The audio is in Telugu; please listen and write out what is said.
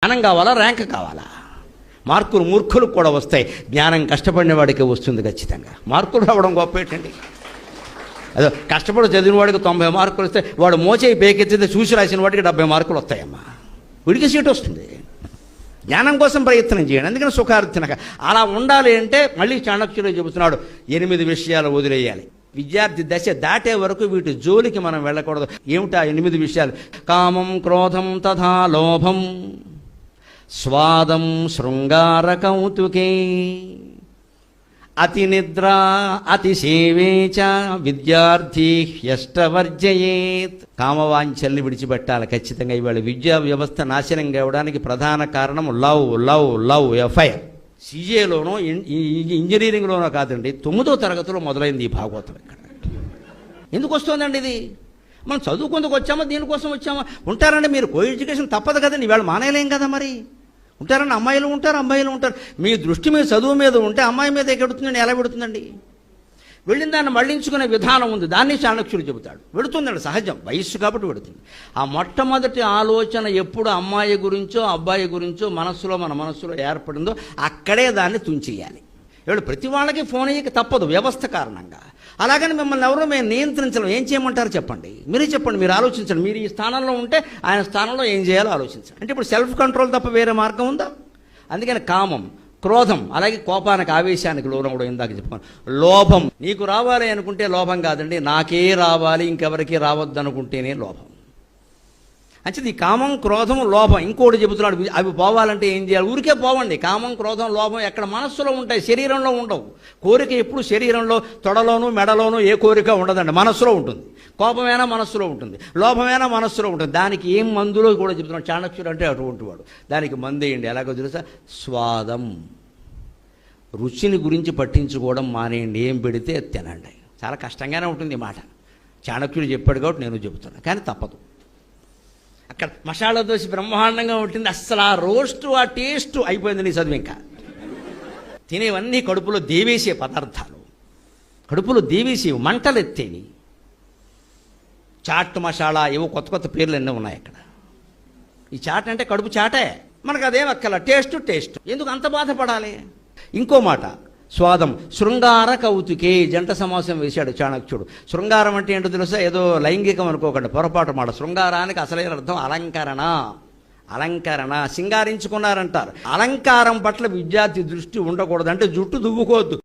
జ్ఞానం కావాలా, ర్యాంక్ కావాలా? మార్కులు మూర్ఖులకు కూడా వస్తాయి, జ్ఞానం కష్టపడిన వాడికి వస్తుంది ఖచ్చితంగా. మార్కులు రావడం గొప్ప ఏంటండి? అదో కష్టపడి చదివిన వాడికి 90 మార్కులు వస్తే వాడు మోచేయి పేకెత్తితే చూసి రాసిన వాడికి 70 మార్కులు వస్తాయమ్మా. వీడికి సీట్ వస్తుంది. జ్ఞానం కోసం ప్రయత్నం చేయండి, అందుకని సుఖార్థినక అలా ఉండాలి. అంటే మళ్ళీ చాణక్యుడు చెబుతున్నాడు, 8 విషయాలు వదిలేయాలి. విద్యార్థి దశ దాటే వరకు వీటి జోలికి మనం వెళ్ళకూడదు. ఏమిటా 8 విషయాలు? కామం, క్రోధం, తథా లోభం, స్వాదం, శృంగార కౌతుకే, అతి నిద్ర, అతి సేవే చ విద్యార్థి హ్యష్టవర్జయేత్. కామవాంఛల్ని విడిచిపెట్టాలి ఖచ్చితంగా. ఇవాళ విద్యా వ్యవస్థ నాశనం కావడానికి ప్రధాన కారణం లవ్ లవ్ లవ్ ఎఫ్ఐఆర్. సిజేలోనో ఇంజనీరింగ్లోనో కాదండి, 9వ తరగతిలో మొదలైంది ఈ భాగవతం. ఇక్కడ ఎందుకు వస్తుందండి ఇది? మనం చదువుకుందుకు వచ్చామా, దీనికోసం వచ్చామా? ఉంటారండి, మీరు కో ఎడ్యుకేషన్ తప్పదు కదండి, ఇవాళ మానేయలేం కదా. మరి ఉంటారండి, అమ్మాయిలు ఉంటారు, అబ్బాయిలు ఉంటారు. మీ దృష్టి మీ చదువు మీద ఉంటే అమ్మాయి మీద ఎక్కడుతుందండి? ఎలా పెడుతుందండి? వెళ్ళిన దాన్ని మళ్లించుకునే విధానం ఉంది, దాన్ని చాణక్యుడు చెబుతాడు. వెడుతుందండి, సహజం, వయస్సు కాబట్టి వెడుతుంది. ఆ మొట్టమొదటి ఆలోచన ఎప్పుడు అమ్మాయి గురించో అబ్బాయి గురించో మన మనస్సులో ఏర్పడిందో అక్కడే దాన్ని తుంచేయాలి. ఇప్పుడు ప్రతి వాళ్ళకి ఫోన్ అయ్యకి తప్పదు వ్యవస్థ కారణంగా. అలాగని మిమ్మల్ని ఎవరో మేము నియంత్రించడం. ఏం చేయమంటారు చెప్పండి, మీరే చెప్పండి, మీరు ఆలోచించండి. మీరు ఈ స్థానంలో ఉంటే ఆయన స్థానంలో ఏం చేయాలో ఆలోచించండి. అంటే ఇప్పుడు సెల్ఫ్ కంట్రోల్ తప్ప వేరే మార్గం ఉందా? అందుకని కామం, క్రోధం, అలాగే కోపానికి, ఆవేశానికి లోనవడం. ఇందాక చెప్పుకోండి. లోభం, నీకు రావాలి అనుకుంటే లోభం కాదండి, నాకే రావాలి ఇంకెవరికి రావద్దు అనుకుంటేనే లోభం. అంటే ఈ కామం, క్రోధం, లోభం. ఇంకోటి చెబుతున్నాడు, అవి పోవాలంటే ఏం చేయాలి? ఊరికే పోవండి. కామం, క్రోధం, లోభం ఎక్కడ? మనస్సులో ఉంటాయి, శరీరంలో ఉండవు. కోరిక ఎప్పుడు శరీరంలో, తొడలోనూ మెడలోనూ ఏ కోరిక ఉండదండి, మనస్సులో ఉంటుంది. కోపమైనా మనస్సులో ఉంటుంది, లోభమైనా మనస్సులో ఉంటుంది. దానికి ఏం మందులో కూడా చెబుతున్నాడు చాణక్యుడు. అంటే అటువంటి వాడు. దానికి మందేయండి. ఎలాగో తెలుసా? స్వాదం. రుచిని గురించి పట్టించుకోవడం మానేయండి, ఏం పెడితే తినండి. చాలా కష్టంగానే ఉంటుంది ఈ మాట, చాణక్యుడు చెప్పాడు కాబట్టి నేను చెబుతున్నాను, కానీ తప్పదు. అక్కడ మసాలా దోశ బ్రహ్మాండంగా ఉంటుంది, అస్సలు ఆ రోస్టు, ఆ టేస్టు అయిపోయింది నీ చదువు. ఇంకా తినేవన్నీ కడుపులో దేవేసే పదార్థాలు, కడుపులో దేవేసేవి, మంటలు ఎత్తేవి. చాట్ మసాలా, ఏవో కొత్త కొత్త పేర్లు ఎన్నో ఉన్నాయి అక్కడ. ఈ చాట్ అంటే కడుపు చాటే, మనకు అదేం అక్కల. టేస్ట్ ఎందుకు అంత బాధపడాలి? ఇంకో మాట, స్వాదం, శృంగార కౌతుకే. జంట సమాసం వేశాడు చాణక్యుడు. శృంగారం అంటే ఏంటో తెలుసా? ఏదో లైంగికం అనుకోకండి, పొరపాటు మాట. శృంగారానికి అసలైన అర్థం అలంకరణ. సింగారించుకున్నారంటారు. అలంకారం పట్ల విద్యార్థి దృష్టి ఉండకూడదు. అంటే జుట్టు దువ్వుకోవద్దు.